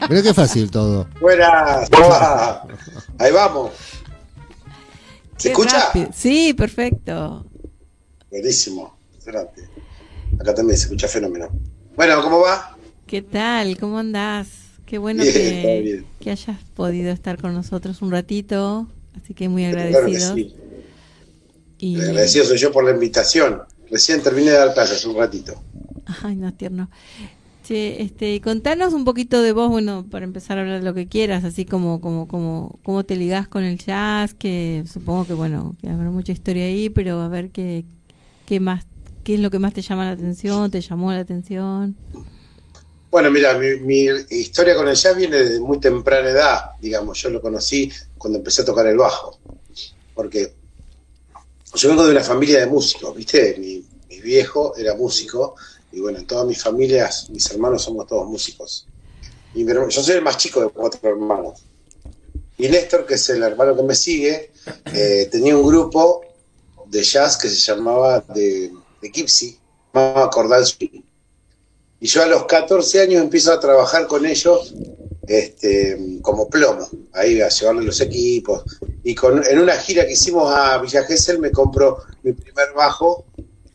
Mirá qué fácil todo. Buenas. Ahí vamos. ¿Se escucha? Rápido. Sí, perfecto. Buenísimo. Excelente. Acá también se escucha fenómeno. Bueno, ¿cómo va? ¿Qué tal? ¿Cómo andás? Qué bueno Bien, todo bien. que hayas podido estar con nosotros un ratito. Así que muy Claro agradecidos. que sí. Y... Agradecido soy yo por la invitación. Recién terminé de dar clases un ratito. Ay, no, tierno. Che, contanos un poquito de vos, bueno, para empezar a hablar de lo que quieras, así como cómo te ligás con el jazz, que supongo que, bueno, que habrá mucha historia ahí, pero a ver qué más, qué es lo que más te llama la atención, te llamó la atención. Bueno, mira, mi historia con el jazz viene desde muy temprana edad, digamos. Yo lo conocí cuando empecé a tocar el bajo, porque yo vengo de una familia de músicos, ¿viste? Mi viejo era músico, y bueno, en todas mis familias, mis hermanos somos todos músicos. Y yo soy el más chico de 4 hermanos. Y Néstor, que es el hermano que me sigue, tenía un grupo de jazz que se llamaba de Gypsy, llamaba Cordal Swing. Y yo a los 14 años empiezo a trabajar con ellos como plomo, ahí a llevarle los equipos. Y en una gira que hicimos a Villa Gesell me compro mi primer bajo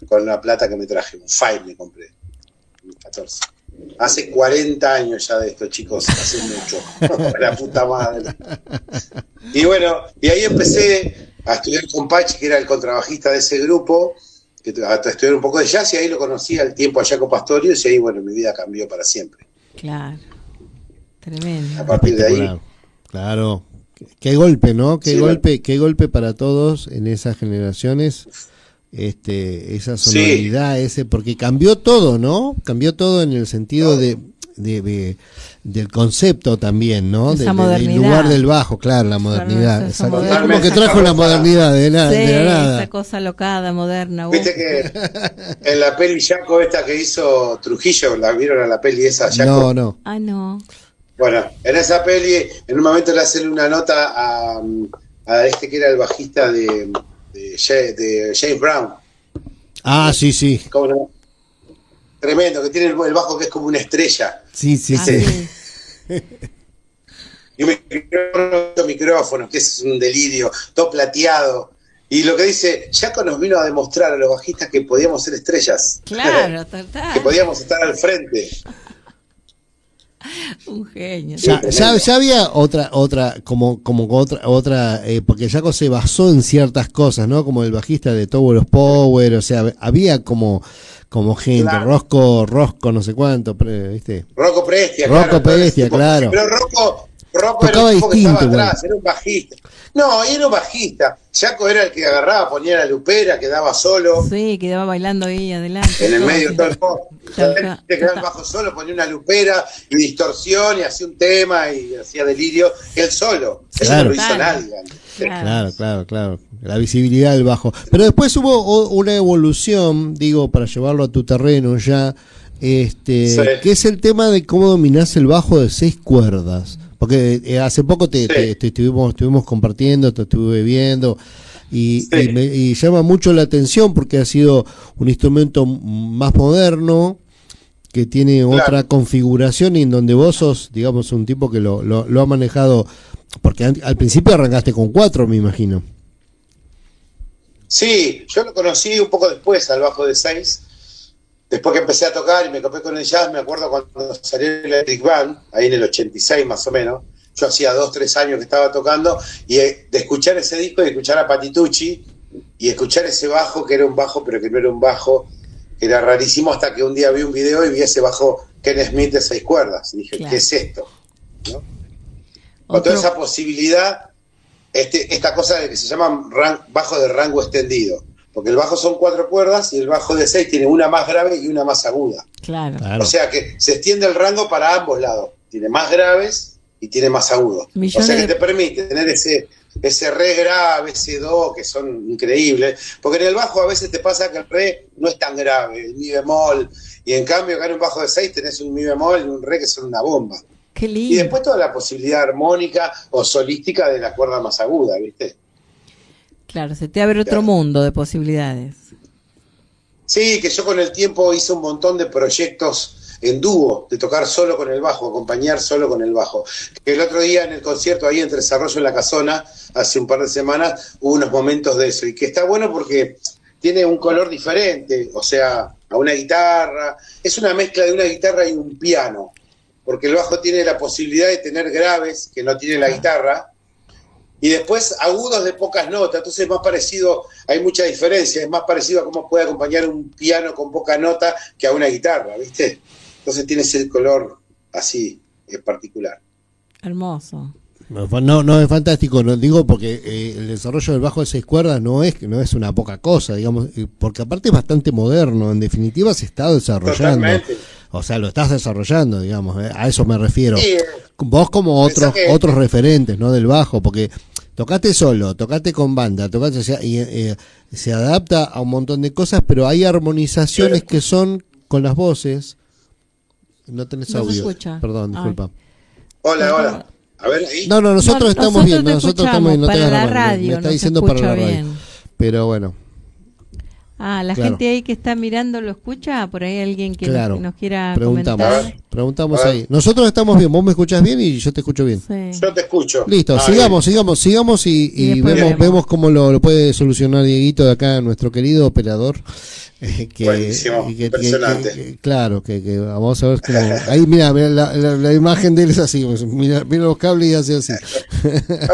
con la plata que me traje, un Fine me compré, 14. Hace 40 años ya de esto, chicos, hace mucho. La puta madre. Y bueno, y ahí empecé a estudiar con Pachi, que era el contrabajista de ese grupo, hasta estudiar un poco de jazz, y ahí lo conocí al tiempo a Jaco Pastorius, y ahí, bueno, mi vida cambió para siempre. Claro, tremendo. A partir de ahí. Claro. Qué golpe, ¿no? Qué Sí, golpe para todos en esas generaciones. Esa sonoridad, sí. Porque cambió todo, ¿no? Cambió todo en el sentido del concepto también, ¿no? Del lugar del bajo, claro, la modernidad. Es como que trajo la modernidad de la nada. Esa cosa locada, moderna. Viste que en la peli Jaco esta que hizo Trujillo, ¿la vieron a la peli esa, Jaco? No. Ah, no. Bueno, en esa peli, en un momento le hacen una nota a este que era el bajista de James Brown. Ah, sí. ¿Cómo no? Tremendo, que tiene el bajo que es como una estrella. Sí. Y un micrófono, que es un delirio, todo plateado. Y lo que dice, Jaco nos vino a demostrar a los bajistas que podíamos ser estrellas. Claro, total. Que podíamos estar al frente. Un genio. Ya había otra, porque Jaco se basó en ciertas cosas, ¿no? Como el bajista de Tower of Power, o sea, había como gente, claro. Rosco, no sé cuánto, ¿viste? Rocco Prestia, claro. Pero Rocco tocaba era el tipo que distinto, estaba atrás, era un bajista. No, era un bajista. Jaco era el que agarraba, ponía la lupera, quedaba solo. Sí, quedaba bailando ahí adelante. En el medio de todo el poco. Te quedaba el bajo solo, ponía una lupera y distorsión y hacía un tema y hacía delirio. Él solo. Eso no lo hizo nadie. Claro. La visibilidad del bajo. Pero después hubo una evolución, digo, para llevarlo a tu terreno ya, que es el tema de cómo dominás el bajo de 6 cuerdas. Porque hace poco estuvimos compartiendo, te estuve viendo y llama mucho la atención porque ha sido un instrumento más moderno que tiene otra configuración y en donde vos sos, digamos, un tipo que lo ha manejado, porque al principio arrancaste con 4, me imagino. Sí, yo lo conocí un poco después al bajo de 6. Después que empecé a tocar y me copé con el jazz, me acuerdo cuando salió el Electric Band, ahí en el 86 más o menos. Yo hacía 2-3 años que estaba tocando, y de escuchar ese disco, de escuchar a Patitucci, y escuchar ese bajo, que era un bajo, pero que no era un bajo, que era rarísimo, hasta que un día vi un video y vi ese bajo Ken Smith de 6 cuerdas. Y dije, ¿qué es esto? ¿No? Con toda esa posibilidad, esta cosa de que se llama bajo de rango extendido. Porque el bajo son 4 cuerdas y el bajo de 6 tiene una más grave y una más aguda. Claro. O sea que se extiende el rango para ambos lados. Tiene más graves y tiene más agudos. O sea que te permite tener ese re grave, ese do, que son increíbles. Porque en el bajo a veces te pasa que el re no es tan grave, el mi bemol. Y en cambio acá en un bajo de 6 tenés un mi bemol y un re que son una bomba. Qué lindo. Y después toda la posibilidad armónica o solística de la cuerda más aguda, ¿viste? Claro, se te abre otro mundo de posibilidades. Sí, que yo con el tiempo hice un montón de proyectos en dúo, de tocar solo con el bajo, acompañar solo con el bajo. El otro día en el concierto ahí en Tres Arroyos en La Casona, hace un par de semanas, hubo unos momentos de eso, y que está bueno porque tiene un color diferente, o sea, a una guitarra, es una mezcla de una guitarra y un piano, porque el bajo tiene la posibilidad de tener graves que no tiene la guitarra, y después agudos de pocas notas, entonces es más parecido, hay mucha diferencia, es más parecido a cómo puede acompañar un piano con poca nota que a una guitarra, ¿viste? Entonces tiene ese color así, particular. Hermoso. No es fantástico, no digo porque el desarrollo del bajo de 6 cuerdas no es una poca cosa, digamos, porque aparte es bastante moderno, en definitiva se está desarrollando. Totalmente. O sea, lo estás desarrollando, digamos, a eso me refiero. Sí, vos como otros referentes, ¿no? Del bajo, porque tocaste solo, tocaste con banda, se adapta a un montón de cosas, pero hay armonizaciones que son con las voces. No tenés audio. Perdón, disculpa. Hola. A ver, ahí. No, nosotros estamos bien, nosotros estamos bien, no para la radio, radio, me está diciendo para la radio. Bien. Pero bueno. La gente ahí que está mirando lo escucha, por ahí alguien que nos quiera preguntamos ahí. Nosotros estamos bien, vos me escuchás bien y yo te escucho bien. Sí. Yo te escucho. Listo, sigamos y vemos cómo lo puede solucionar Dieguito de acá, nuestro querido operador. Buenísimo, impresionante. Claro, que vamos a ver cómo. Ahí mira la imagen de él es así, mira los cables y hace así.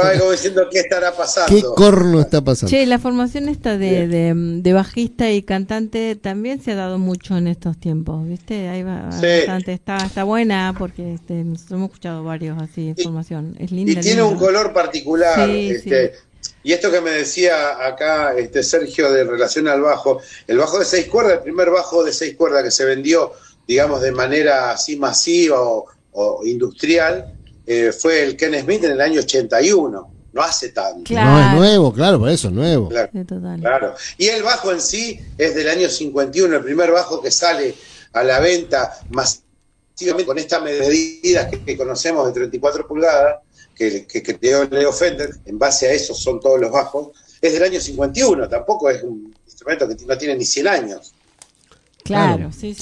Ay, como diciendo qué estará pasando. ¿Qué corno está pasando? Che, la formación esta de bajista y cantante también se ha dado mucho en estos tiempos, ¿viste? Ahí va bastante, está buena porque nosotros hemos escuchado varios así formación. Es linda. Y tiene un color particular, Y esto que me decía acá Sergio de relación al bajo, el bajo de 6 cuerdas, el primer bajo de 6 cuerdas que se vendió, digamos, de manera así masiva o industrial, fue el Ken Smith en el año 81, no hace tanto. Claro. No es nuevo, claro, por eso es nuevo. Claro. Y el bajo en sí es del año 51, el primer bajo que sale a la venta masivamente con esta medida que conocemos de 34 pulgadas, que creó Leo Fender, en base a eso son todos los bajos, es del año 51, tampoco es un instrumento que no tiene ni 100 años. Claro, sí,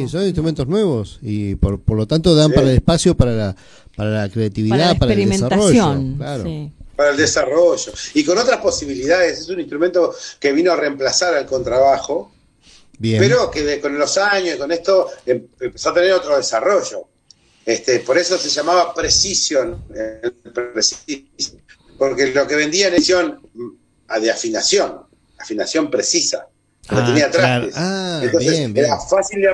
son instrumentos nuevos y por lo tanto dan para el espacio, para la creatividad, para el desarrollo. Claro. Sí. Para el desarrollo. Y con otras posibilidades, es un instrumento que vino a reemplazar al contrabajo, pero que con los años, con esto, empezó a tener otro desarrollo. Por eso se llamaba Precision, porque lo que vendía en edición de afinación precisa, no tenía trastes. Entonces era fácil de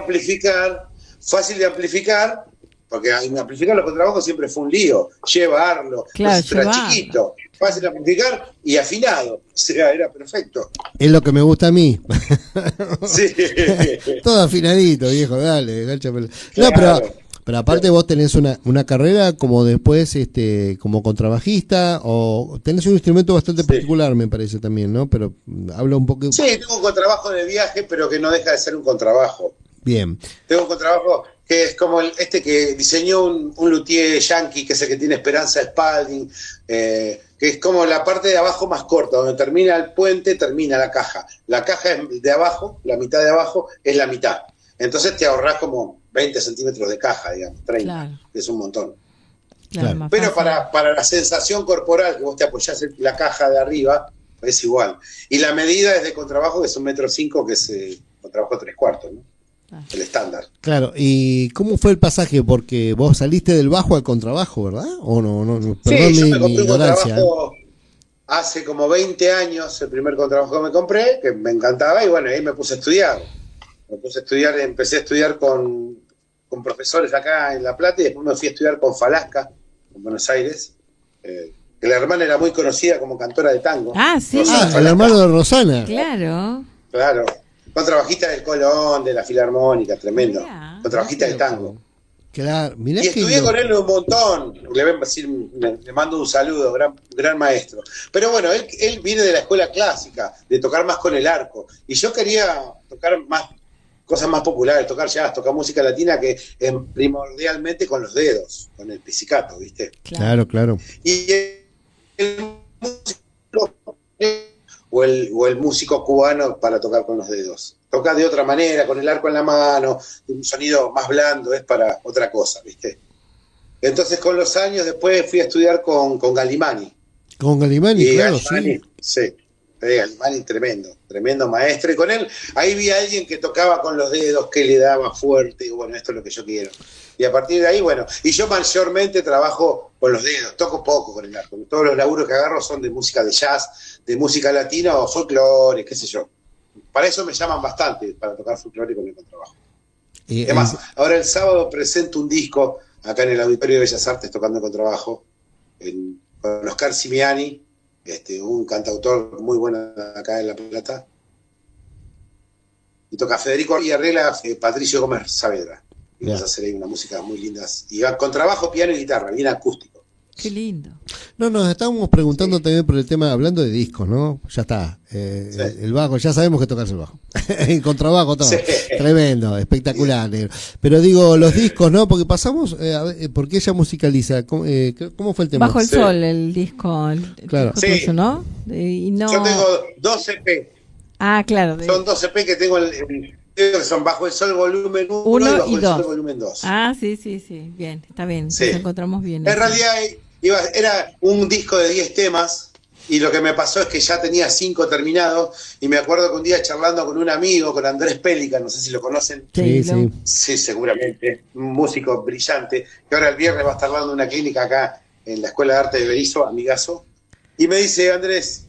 amplificar, porque amplificar los contrabajos siempre fue un lío, llevarlo, era chiquito, fácil de amplificar y afinado, o sea, era perfecto. Es lo que me gusta a mí. Sí. Todo afinadito, viejo, dale, gáchame. Claro. No, pero aparte vos tenés una carrera como después como contrabajista, o tenés un instrumento bastante particular, me parece también, ¿no? Pero habla un poco. Sí, tengo un contrabajo de viaje, pero que no deja de ser un contrabajo. Bien. Tengo un contrabajo que es como que diseñó un luthier yankee, que es el que tiene Esperanza Spalding, que es como la parte de abajo más corta, donde termina el puente, termina la caja. La caja es de abajo, la mitad de abajo es la mitad. Entonces te ahorrás como 20 centímetros de caja, digamos, 30, que es un montón. Claro. Pero para la sensación corporal, que vos te apoyás en la caja de arriba, es igual. Y la medida es de contrabajo, que es 1,5 m, que es contrabajo 3/4, ¿no? El estándar. Claro, ¿y cómo fue el pasaje? Porque vos saliste del bajo al contrabajo, ¿verdad? ¿O no? Perdón, sí, yo me compré un contrabajo hace como 20 años, el primer contrabajo que me compré, que me encantaba, y bueno, ahí me puse a estudiar. Empecé a estudiar con profesores acá en La Plata, y después me fui a estudiar con Falasca, en Buenos Aires, que la hermana era muy conocida como cantora de tango. Sí. El hermano de Rosana. Claro. Contrabajista del Colón, de la Filarmónica, tremendo. Contrabajista del tango. Claro, mirá. Y estudié con él un montón. Le mando un saludo, gran maestro. Pero bueno, él viene de la escuela clásica, de tocar más con el arco. Y yo quería tocar más cosas más populares, tocar jazz, tocar música latina, que es primordialmente con los dedos, con el pizzicato, ¿viste? Claro. Y el músico o el músico cubano para tocar con los dedos. Toca de otra manera, con el arco en la mano, un sonido más blando, es para otra cosa, ¿viste? Entonces con los años después fui a estudiar con Galimani. Con Galimani, y claro, Galimani, sí. Galimani tremendo maestro. Y con él, ahí vi a alguien que tocaba con los dedos, que le daba fuerte, y bueno, esto es lo que yo quiero. Y a partir de ahí, bueno, y yo mayormente trabajo con los dedos, toco poco con el arco. Todos los laburos que agarro son de música de jazz, de música latina o folclore, qué sé yo. Para eso me llaman bastante, para tocar folclore con el contrabajo. Además, ahora el sábado presento un disco acá en el Auditorio de Bellas Artes tocando contrabajo, con Oscar Simiani, un cantautor muy bueno acá en La Plata. Y toca Federico y arregla Patricio Gómez Saavedra. Y vamos a hacer ahí una música muy linda. Y con trabajo, piano y guitarra, bien acústico. Qué lindo. No, nos estábamos preguntando también por el tema, hablando de discos, ¿no? Ya está. Sí. El bajo, ya sabemos que tocas el bajo. El contrabajo, todo. Sí. Tremendo, espectacular. Sí. Pero digo, los discos, ¿no? Porque pasamos, ¿por qué ella musicaliza? ¿Cómo fue el tema? Bajo el Sol, el disco. Claro. Disco tuyo, ¿no? Y no... Yo tengo 2 EP. Ah, claro. Son 2 EP que tengo que son Bajo el Sol volumen 1 y Bajo el Sol volumen 2. Ah, sí. Bien, está bien. Sí. Nos encontramos bien. En realidad era un disco de 10 temas y lo que me pasó es que ya tenía 5 terminados y me acuerdo que un día charlando con un amigo, con Andrés Pélica, no sé si lo conocen. Sí, seguramente. Un músico brillante que ahora el viernes va a estar dando una clínica acá en la Escuela de Arte de Berizo, amigazo. Y me dice, Andrés,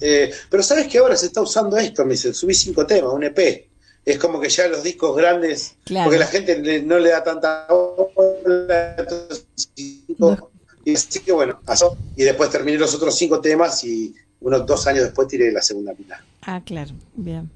pero ¿sabes que ahora se está usando esto? Me dice, subí 5 temas, un EP. Es como que ya los discos grandes, claro, porque la gente no le da tanta bola, y así que bueno, pasó. Y después terminé los otros 5 temas y unos 2 años después tiré la segunda pila. Ah, claro, bien.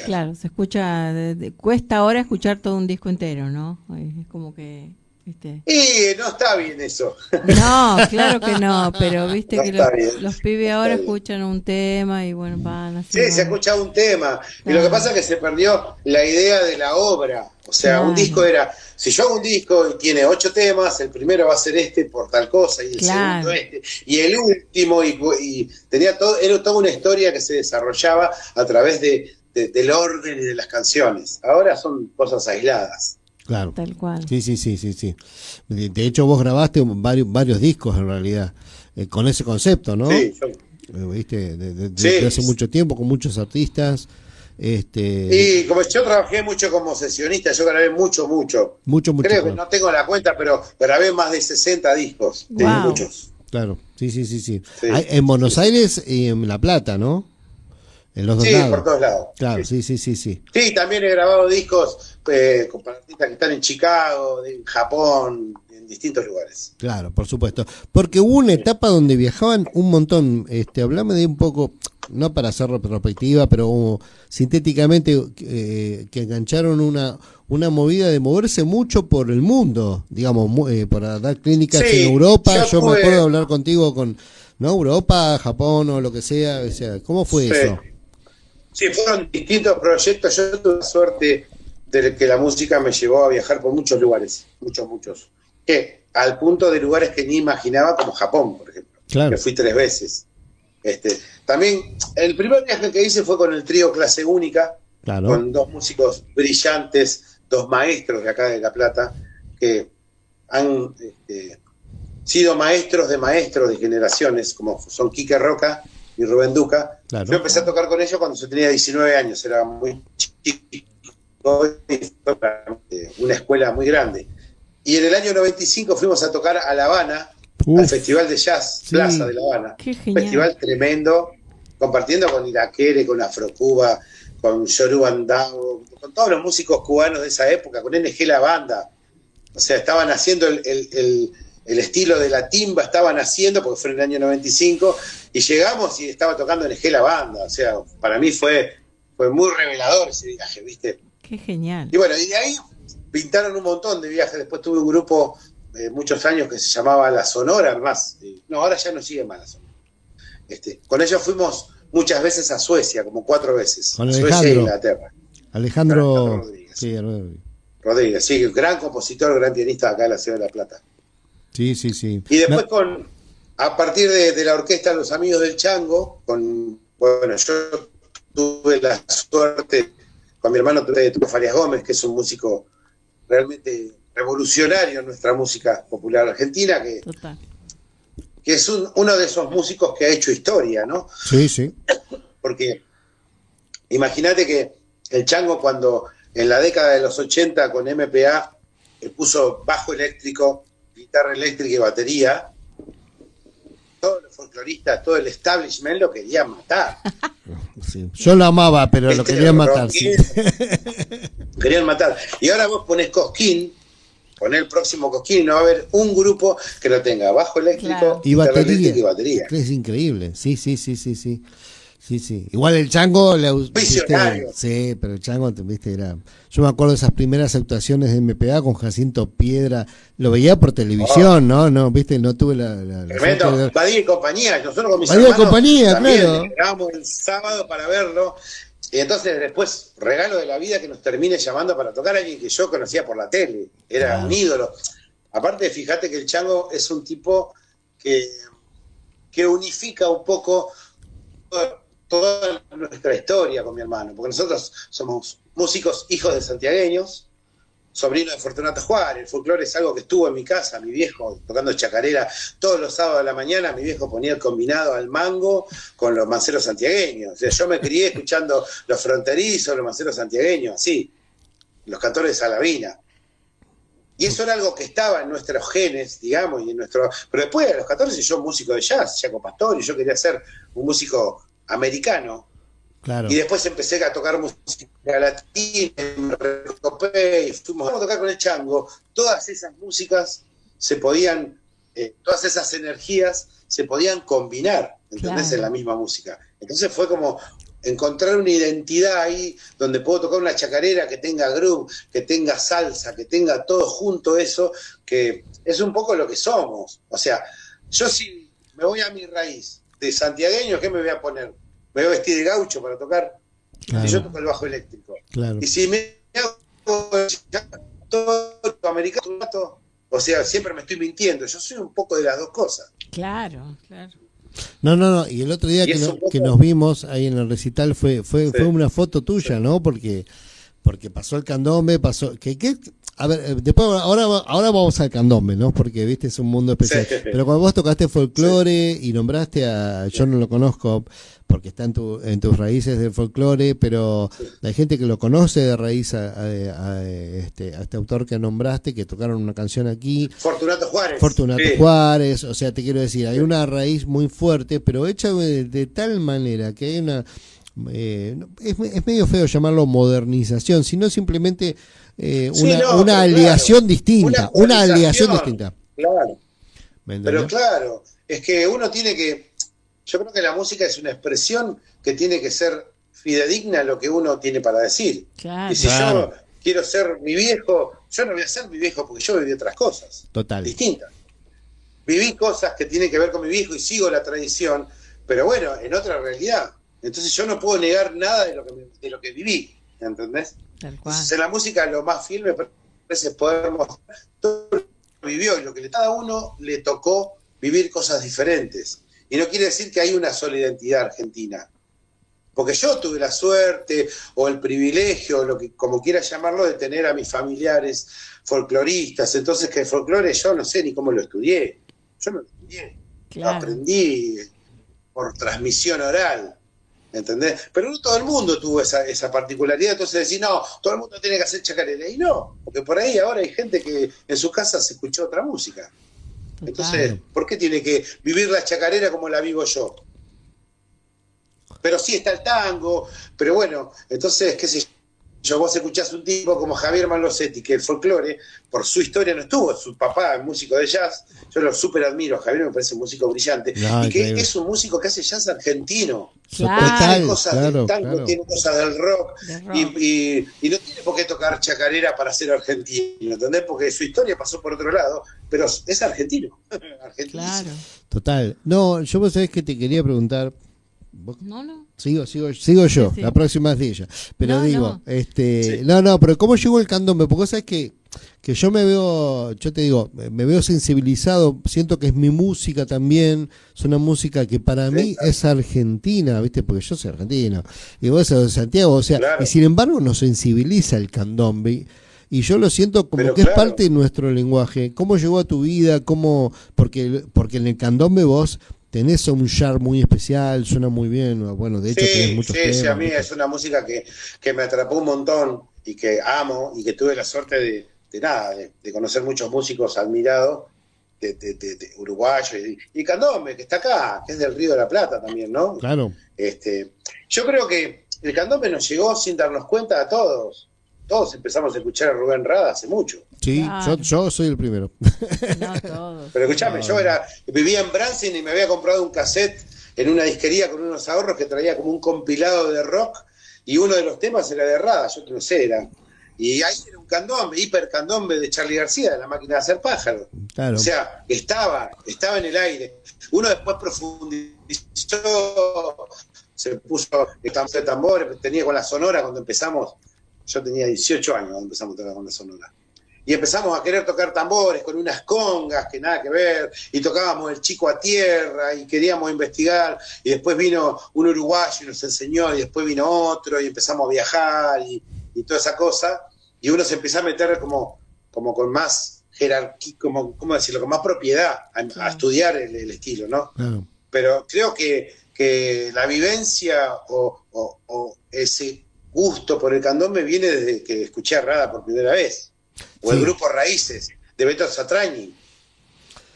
Claro, se escucha, cuesta ahora escuchar todo un disco entero, ¿no? Es como que... Y no está bien eso. No, claro que no, pero viste no que los pibes ahora escuchan un tema y bueno, van así. Sí, se escucha un tema. Y lo que pasa es que se perdió la idea de la obra. O sea, un disco era, si yo hago un disco y tiene 8 temas, el primero va a ser por tal cosa, y el segundo y el último, y tenía todo, era toda una historia que se desarrollaba a través del orden y de las canciones. Ahora son cosas aisladas. Claro. Tal cual. Sí. De hecho, vos grabaste varios discos en realidad, con ese concepto, ¿no? Sí, ¿viste? Desde hace mucho tiempo, con muchos artistas. Y como yo trabajé mucho como sesionista, yo grabé mucho. Creo que no tengo la cuenta, pero grabé más de 60 discos. Wow. Muchos. Claro, sí. En Buenos Aires y en La Plata, ¿no? En los dos lados. Por todos lados. Claro, sí. Sí, también he grabado discos con artistas que están en Chicago, en Japón, en distintos lugares. Claro, por supuesto. Porque hubo una etapa donde viajaban un montón. Hablame de un poco, no para hacer retrospectiva, pero sintéticamente que engancharon una movida de moverse mucho por el mundo, digamos, para dar clínicas en Europa. Yo me acuerdo de hablar contigo con Europa, Japón o lo que sea. O sea, ¿cómo fue eso? Sí, fueron distintos proyectos. Yo tuve la suerte de que la música me llevó a viajar por muchos lugares, muchos. Que al punto de lugares que ni imaginaba, como Japón, por ejemplo. Claro. Que fui 3 veces. También, el primer viaje que hice fue con el trío Clase Única, claro, con 2 músicos brillantes, 2 maestros de acá de La Plata, que han sido maestros de generaciones, como son Quique Roca y Rubén Duca. Claro. Yo empecé a tocar con ellos cuando yo tenía 19 años, era muy chiquito, y fue una escuela muy grande. Y en el año 95 fuimos a tocar a La Habana, al Festival de Jazz Plaza de La Habana. Un festival tremendo, compartiendo con Iraquere, con Afrocuba, con Yoru Andao, con todos los músicos cubanos de esa época, con NG La Banda. O sea, estaban haciendo el estilo de la timba, estaban haciendo, porque fue en el año 95, y llegamos y estaba tocando NG La Banda. O sea, para mí fue muy revelador ese viaje, ¿viste? Qué genial. Y bueno, y de ahí pintaron un montón de viajes. Después tuve un grupo muchos años que se llamaba La Sonora, más. No, ahora ya no sigue más La Sonora. Con ellos fuimos muchas veces a Suecia, como 4 veces. Con Suecia e Inglaterra. Alejandro Rodríguez. Sí, Rodríguez, sí, gran compositor, gran pianista acá en la ciudad de La Plata. Sí. Y después a partir de la orquesta Los Amigos del Chango, con Bueno, yo tuve la suerte, con mi hermano tuve Farias Gómez, que es un músico realmente revolucionario en nuestra música popular argentina, que es uno de esos músicos que ha hecho historia, ¿no? Sí, sí. Porque imagínate que el Chango, cuando en la década de los 80 con MPA puso bajo eléctrico, guitarra eléctrica y batería, todos los folcloristas, todo el establishment lo querían matar. Sí. Yo lo amaba, pero lo querían matar. Sí. Querían matar. Y ahora vos ponés Cosquín, ponés el próximo Cosquín y no va a haber un grupo que lo tenga bajo eléctrico y batería. Es increíble. Sí. Sí. Igual el Chango visionario. Sí, pero el Chango, viste, era. Yo me acuerdo de esas primeras actuaciones de MPA con Jacinto Piedra. Lo veía por televisión, ¿no? Viste, no tuve la tremendo. Badía y compañía. Nosotros con mis Badía hermanos y compañía, claro. Llegábamos el sábado para verlo. Y entonces después, regalo de la vida, que nos termine llamando para tocar a alguien que yo conocía por la tele. Era un ídolo. Aparte, fíjate que el Chango es un tipo que unifica un poco toda nuestra historia con mi hermano, porque nosotros somos músicos hijos de santiagueños, sobrinos de Fortunato Juárez. El folclore es algo que estuvo en mi casa, mi viejo tocando chacarera todos los sábados de la mañana. Mi viejo ponía el combinado al mango con los manceros santiagueños. O sea, yo me crié escuchando los fronterizos, los manceros santiagueños, así, los cantores de Salavina. Y eso era algo que estaba en nuestros genes, digamos, y en nuestro. Pero después, a los 14, yo músico de jazz, Jaco Pastori, yo quería ser un músico americano. Claro. Y después empecé a tocar música latina, me recopé y fuimos a tocar con el Chango. Todas esas músicas se podían, todas esas energías se podían combinar, ¿entendés? En la misma música. Entonces fue como encontrar una identidad ahí donde puedo tocar una chacarera que tenga groove, que tenga salsa, que tenga todo junto, eso, que es un poco lo que somos. O sea, yo si me voy a mi raíz de santiagueño, ¿qué me voy a poner? Me voy a vestir de gaucho para tocar. Claro. Y yo toco el bajo eléctrico. Claro. Y si me hago todo americano, o sea, siempre me estoy mintiendo. Yo soy un poco de las dos cosas. Claro. No. Y el otro día que nos vimos ahí en el recital fue una foto tuya, ¿no? Porque pasó el candombe, a ver, después ahora vamos al candombe, ¿no? Porque viste, es un mundo especial. Sí. Pero cuando vos tocaste folclore y nombraste yo no lo conozco porque está en tus raíces del folclore, pero hay gente que lo conoce de raíz a este autor que nombraste, que tocaron una canción aquí. Fortunato Juárez, o sea, te quiero decir, hay una raíz muy fuerte, pero hecha de tal manera que hay una... es medio feo llamarlo modernización, sino simplemente una aliación distinta, una aliación distinta. Claro. Pero claro, es que uno tiene que, yo creo que la música es una expresión que tiene que ser fidedigna a lo que uno tiene para decir. Claro. Y si yo quiero ser mi viejo, yo no voy a ser mi viejo porque yo viví otras cosas. Total. Distintas. Viví cosas que tienen que ver con mi viejo y sigo la tradición, pero bueno, en otra realidad. Entonces yo no puedo negar nada de lo que viví, ¿entendés? Tal cual. Entonces en la música lo más fiel me parece poder mostrar todo lo que vivió y lo que cada uno le tocó vivir cosas diferentes. Y no quiere decir que hay una sola identidad argentina. Porque yo tuve la suerte o el privilegio, como quieras llamarlo, de tener a mis familiares folcloristas. Entonces que el folclore yo no sé ni cómo lo estudié. Yo no lo estudié. Claro. Lo aprendí por transmisión oral. ¿Entendés? Pero no todo el mundo tuvo esa particularidad, entonces decir, no, todo el mundo tiene que hacer chacarera. Y no, porque por ahí ahora hay gente que en sus casas se escuchó otra música. Total. Entonces, ¿por qué tiene que vivir la chacarera como la vivo yo? Pero sí está el tango, pero bueno, entonces, qué sé yo, vos escuchás un tipo como Javier Malosetti, que el folclore, por su historia no estuvo, su papá es músico de jazz, yo lo súper admiro, Javier me parece un músico brillante, y que es un músico que hace jazz argentino. Claro. Tiene cosas del tango, tiene cosas del rock. Y no tiene por qué tocar chacarera para ser argentino, ¿entendés? Porque su historia pasó por otro lado, pero es argentino. Claro. Total. No, yo vos sabés que te quería preguntar, No. Sigo yo, Sí. la próxima es de ella. Pero No, digo, no. Sí. no, pero ¿cómo llegó el candombe? Porque sabes que yo me veo, yo te digo, me veo sensibilizado, siento que es mi música también, es una música que para mí es argentina, ¿viste? Porque yo soy argentino, y vos sos de Santiago, o sea, Claro. y sin embargo nos sensibiliza el candombe. Y yo lo siento como Pero que es claro. parte de nuestro lenguaje. ¿Cómo llegó a tu vida? Porque en el candombe vos tenés un char muy especial, suena muy bien. Bueno, de hecho tenés Sí, muchos sí, temas. sí, a mí ¿viste? es una música que me atrapó un montón y que amo y que tuve la suerte de conocer muchos músicos admirados de uruguayos y candombe, que está acá, que es del Río de la Plata también, ¿no? Claro. Yo creo que el candombe nos llegó sin darnos cuenta a todos. Todos empezamos a escuchar a Rubén Rada hace mucho. Sí, Claro. yo soy el primero. No todos. Pero escuchame, vivía en Branson y me había comprado un cassette en una disquería con unos ahorros que traía como un compilado de rock y uno de los temas era de Rada, yo no sé, era. Y ahí era un candombe, hiper candombe de Charly García, de La Máquina de Hacer Pájaros. Claro. O sea, estaba en el aire. Uno después profundizó, se puso de tambores, tenía con la Sonora cuando empezamos, yo tenía 18 años cuando empezamos a tocar con la Sonora. Y empezamos a querer tocar tambores con unas congas que nada que ver, y tocábamos el Chico a Tierra, y queríamos investigar, y después vino un uruguayo y nos enseñó, y después vino otro, y empezamos a viajar, y toda esa cosa, y uno se empieza a meter como con más jerarquía, ¿cómo decirlo?, con más propiedad a estudiar el estilo, ¿no? Claro. Pero creo que la vivencia o ese gusto por el candombe viene desde que escuché a Rada por primera vez. O el grupo Raíces, de Beto Satrañi,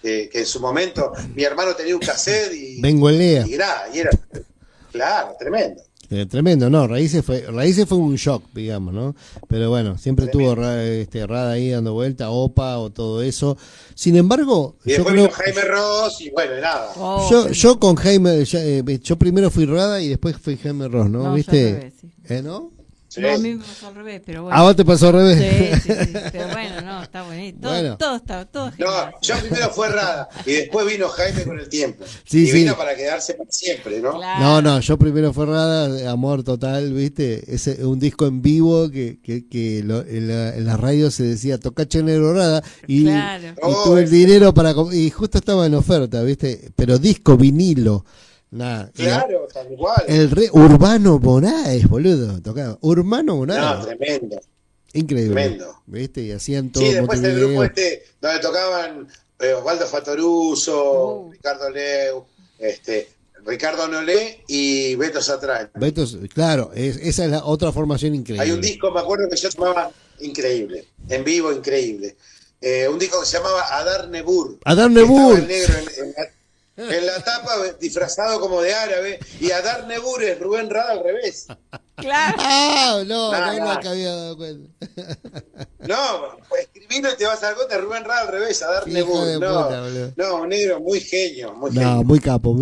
que en su momento mi hermano tenía un cassette y Benguelea. y era, claro, tremendo. Tremendo, no, Raíces fue un shock, digamos, ¿no? Pero bueno, siempre tuvo Rada ahí dando vuelta, Opa o todo eso. Sin embargo, Y yo después creo, vino Jaime Ross y bueno, nada. yo con Jaime, yo primero fui Rada y después fui Jaime Ross, ¿no? No, ¿Viste? yo al revés, sí. ¿No? Sí. No, a mí me pasó al revés, pero bueno. ¿A vos te pasó al revés? Sí, pero bueno, no, está bonito. Bueno. Todo genial. No, yo primero fue Rada y después vino Jaime con el tiempo. Sí, y sí. vino para quedarse para siempre, ¿no? Claro. No, yo primero fue Rada, Amor Total, ¿viste? Es un disco en vivo que en la radio se decía Tocache Negro Rada y, Claro. y tuve el dinero y justo estaba en oferta, ¿viste? Pero disco vinilo. Nada. Claro, tal igual. Urbano Moraes, boludo, tocaba. Urbano Moraes. No, tremendo. Increíble. Tremendo. ¿Viste? Y hacían todo. Sí, después el grupo Montevideo. donde tocaban Osvaldo Fatoruso, Ricardo Leu, Ricardo Nolé y Beto Satrañi. Claro, esa es la otra formación increíble. Hay un disco, me acuerdo que yo llamaba increíble, en vivo increíble. Un disco que se llamaba Adar Nebur. Adar Que Nebur. estaba el negro en la tapa, disfrazado como de árabe, y Adar Nebur es Rubén Rada al revés. Claro. Ah, no que había dado cuenta. No, pues escribilo y te vas a dar cuenta, Rubén Rada al revés, Adar Hijo Nebur. de puta, boludo. No, un negro muy genio, muy No, genio. muy capo.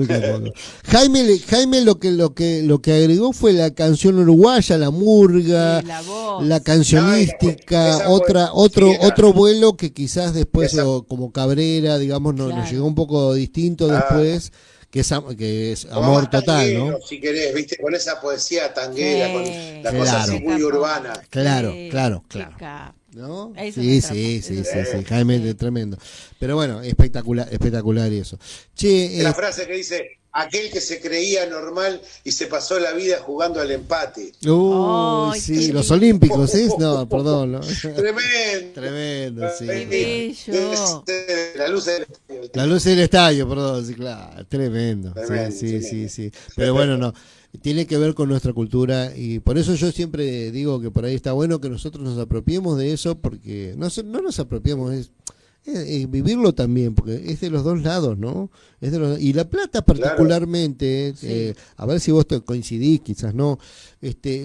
Jaime lo que agregó fue la canción uruguaya, la murga, Sí, la voz. la cancionística, esa otro vuelo que quizás después Esa- como Cabrera, digamos, nos Claro. llegó un poco distinto después, que es Como amor más total, tanguero, ¿no? si querés, viste, con esa poesía tanguera, Sí. con la cosa así Claro. muy urbana. Claro. Qué capo. ¿No? Eso Sí, me sí, atrapó. Jaime Sí. es tremendo. Pero bueno, espectacular y eso. Che, La frase que dice, aquel que se creía normal y se pasó la vida jugando al empate. Ay, sí, qué los lindo. olímpicos, ¿sí? No, perdón. ¿no? Tremendo. Tremendo, sí. Qué bello. La luz del La luz del estadio, perdón, sí, claro, tremendo. Tremendo, Sí. tremendo. Pero bueno, no, tiene que ver con nuestra cultura y por eso yo siempre digo que por ahí está bueno que nosotros nos apropiemos de eso porque no nos apropiemos, es vivirlo también, porque es de los dos lados, ¿no? Y La Plata particularmente, a ver si vos coincidís, quizás no,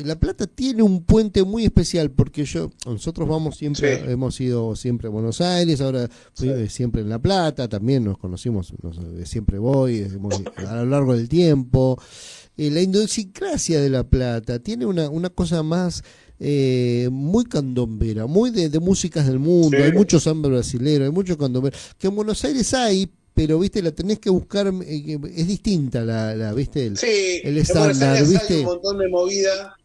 La Plata tiene un puente muy especial, porque nosotros vamos siempre, hemos ido siempre a Buenos Aires, ahora siempre en La Plata, también nos conocimos, siempre voy, a lo largo del tiempo. La idiosincrasia de La Plata tiene una cosa más muy candombera, muy de músicas del mundo, hay mucho samba brasilero, hay mucho candombero, que en Buenos Aires hay, pero viste, la tenés que buscar, es distinta viste, el en Buenos estándar, Aires viste. hay un montón de movida.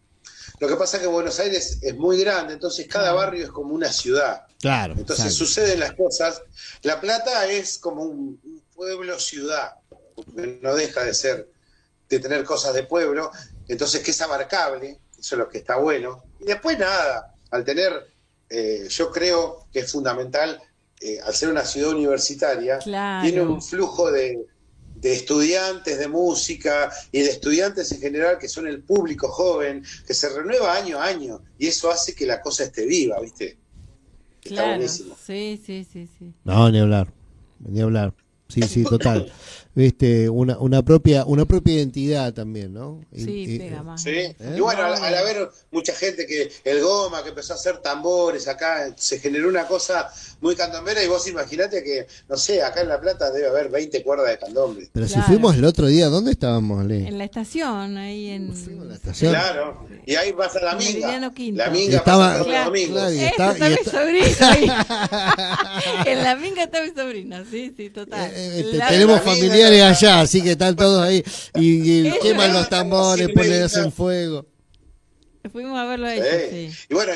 Lo que pasa es que Buenos Aires es muy grande, entonces cada barrio es como una ciudad. Claro. Entonces exacto. suceden las cosas. La Plata es como un pueblo-ciudad, no deja de tener cosas de pueblo, entonces que es abarcable, eso es lo que está bueno. Y después nada, al tener, yo creo que es fundamental, al ser una ciudad universitaria, Claro. tiene un flujo de estudiantes de música y de estudiantes en general que son el público joven, que se renueva año a año, y eso hace que la cosa esté viva, ¿viste? Está Claro, buenísimo. sí. No, ni hablar. Sí, total. Viste, una propia identidad también, ¿no? Sí, pega más. Sí. Y bueno, al haber mucha gente que el Goma, que empezó a hacer tambores acá, se generó una cosa muy candombera, y vos imaginate que, no sé, acá en La Plata debe haber 20 cuerdas de candombe. Pero Claro. si fuimos el otro día, ¿dónde estábamos, Ale? En la estación, ahí en... Fuimos a la estación. Claro, y ahí vas a la minga. Meridiano Quinto. La minga Estaba- pasa todos los Claro. domingos. Claro, y Está está- y mi está- sobrina ahí. En la minga está mi sobrina, sí, total. Tenemos la vida familiares era- allá, así que están todos ahí y Ella- queman los tambores, Sí, hacen fuego. Fuimos a verlo a ella, sí. Y bueno,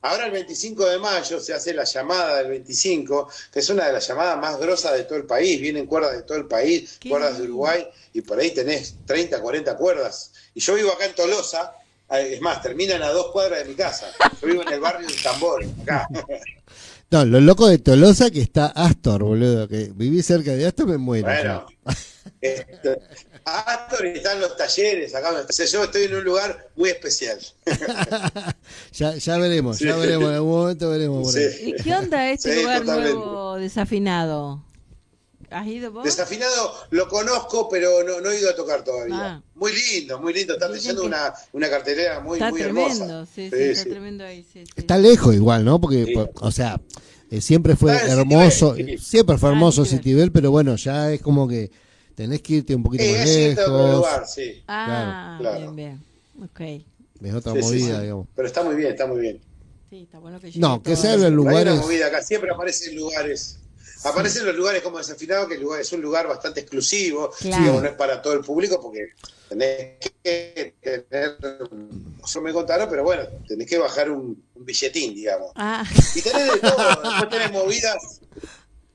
ahora el 25 de mayo se hace la llamada del 25, que es una de las llamadas más grosas de todo el país. Vienen cuerdas de todo el país, Qué cuerdas de lindo. Uruguay, y por ahí tenés 30, 40 cuerdas. Y yo vivo acá en Tolosa, es más, terminan a 2 cuadras de mi casa. Yo vivo en el barrio del Tambor, acá. No, lo loco de Tolosa que está Astor, boludo, que viví cerca de Astor me muero. Bueno, Astor, están los talleres acá. Yo estoy en un lugar muy especial. ya veremos, Sí. en algún momento veremos por ahí. Sí. ¿Y qué onda este Sí, lugar totalmente. nuevo desafinado? ¿Has ido vos? Desafinado lo conozco, pero no he ido a tocar todavía. Ah. Muy lindo, está Dicen leyendo que una cartelera muy, Está muy tremendo, hermosa. sí, está tremendo ahí, sí. Está lejos igual, ¿no? Porque, Sí. o sea, siempre fue Está en hermoso, Citibel, sí. siempre fue hermoso Citibel. Citibel, pero bueno, ya es como que tenés que irte un poquito más Es irte a otro lejos, lugar, sí. Ah, Claro. bien. Ok. es otra Sí, sí, movida, sí. digamos. Pero está muy bien, está muy bien. Sí, está bueno que llegue No, que todo. sea en No hay lugares... una movida acá, siempre aparecen lugares. Aparecen los lugares como Desafinado, que es un lugar bastante exclusivo, Claro. digamos, no es para todo el público, porque tenés que tener, eso me contaron, pero bueno, tenés que bajar un billetín, digamos. Ah, Y tenés de todo, después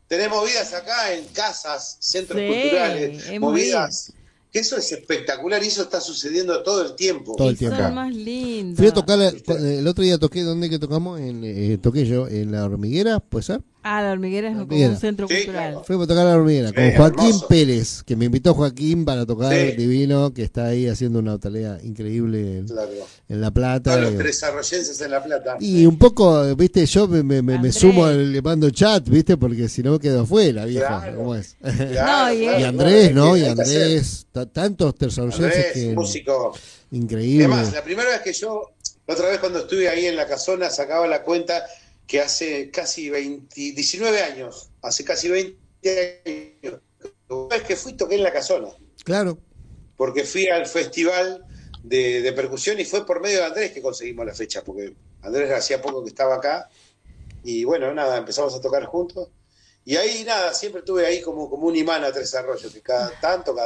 tenés movidas acá en casas, centros Sí, culturales, es movidas, que eso es espectacular y eso está sucediendo todo el tiempo. Todo el y son tiempo. más lindos. Fui a tocar, el otro día toqué, ¿dónde que tocamos? Toqué yo, en La Hormiguera, ¿puede ser? Ah, la hormiguera es La como hormiguera. un centro Sí, cultural. claro. Fuimos a tocar La Hormiguera Sí, con Joaquín hermoso. Pérez, que me invitó Joaquín para tocar, Sí. divino, que está ahí haciendo una tarea increíble Claro. en La Plata. Todos los digo. tres arroyenses en La Plata. Y un poco, viste, yo me Andrés. sumo, le mando chat, viste, porque si no quedo afuera, viejo. Claro. ¿Cómo es? Claro, No, y- claro, Y Andrés, claro, ¿no? hay Y que hacer. Andrés, tantos terzarollenses Andrés, que... músico. Increíble. Además, la primera vez que yo, la otra vez cuando estuve ahí en la casona, sacaba la cuenta que hace casi 19 años, hace casi 20 años, la vez que fui toqué en la casona, Claro. porque fui al festival de percusión y fue por medio de Andrés que conseguimos la fecha, porque Andrés hacía poco que estaba acá y bueno, nada, empezamos a tocar juntos. Y ahí nada, siempre estuve ahí como un imán a Tres Arroyos, que cada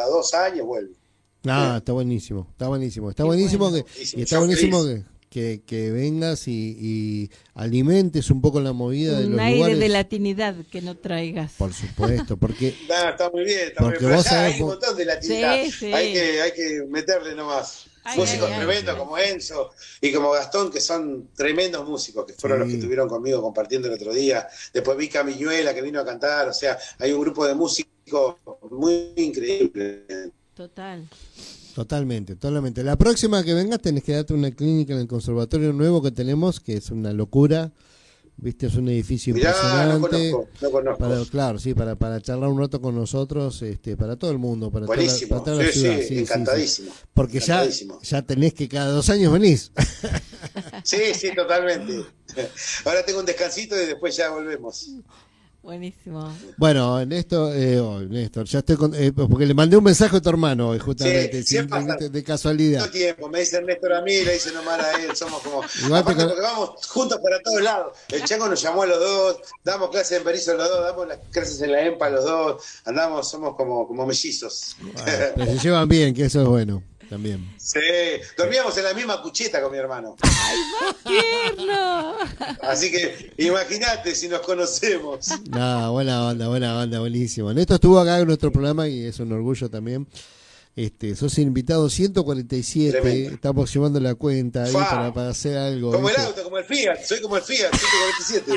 2 años vuelve. No, está buenísimo, está buenísimo. Está Qué buenísimo bueno. y está buenísimo que vengas y alimentes un poco la movida de Un los aire lugares. de latinidad que no traigas. Por supuesto, porque Nada, está muy bien, está Porque muy bien. Pero vos allá sabés, hay un montón de latinidad. Sí, sí. Hay que meterle nomás. Ay, Músicos ay, ay, tremendos sí. como Enzo y como Gastón, que son tremendos músicos, que fueron Sí. los que estuvieron conmigo compartiendo el otro día. Después vi Camiñuela, que vino a cantar. O sea, hay un grupo de músicos muy increíble. Total. totalmente. La próxima que vengas tenés que darte una clínica en el conservatorio nuevo que tenemos, que es una locura. Viste, es un edificio Mirá, no impresionante. conozco. Claro, sí, para charlar un rato con nosotros, para todo el mundo, para Buenísimo. toda la Sí, ciudad. sí, encantadísimo. Porque Encantadísimo. ya tenés que cada 2 años venís. Sí, totalmente. Ahora tengo un descansito y después ya volvemos. Buenísimo. Bueno, Néstor, ya estoy porque le mandé un mensaje a tu hermano hoy, justamente, Sí, simplemente de casualidad. Todo tiempo, me dicen Néstor a mí, le dicen Omar a él, somos como... Igual Aparte porque vamos juntos para todos lados. El Chango nos llamó a los dos, damos clases en Berizo los dos, damos las clases en la EMPA los dos, andamos, somos como mellizos. Pero se llevan bien, que eso es bueno, también. Sí, dormíamos en la misma cucheta con mi hermano. ¡Ay, más tierno! Así que imagínate si nos conocemos. No, buena onda, buenísimo. Néstor estuvo acá en nuestro programa y es un orgullo también. Sos invitado 147, Tremendo. estamos llevando la cuenta ahí para hacer algo. Como ¿viste? el auto, como el Fiat, soy como el Fiat, 147.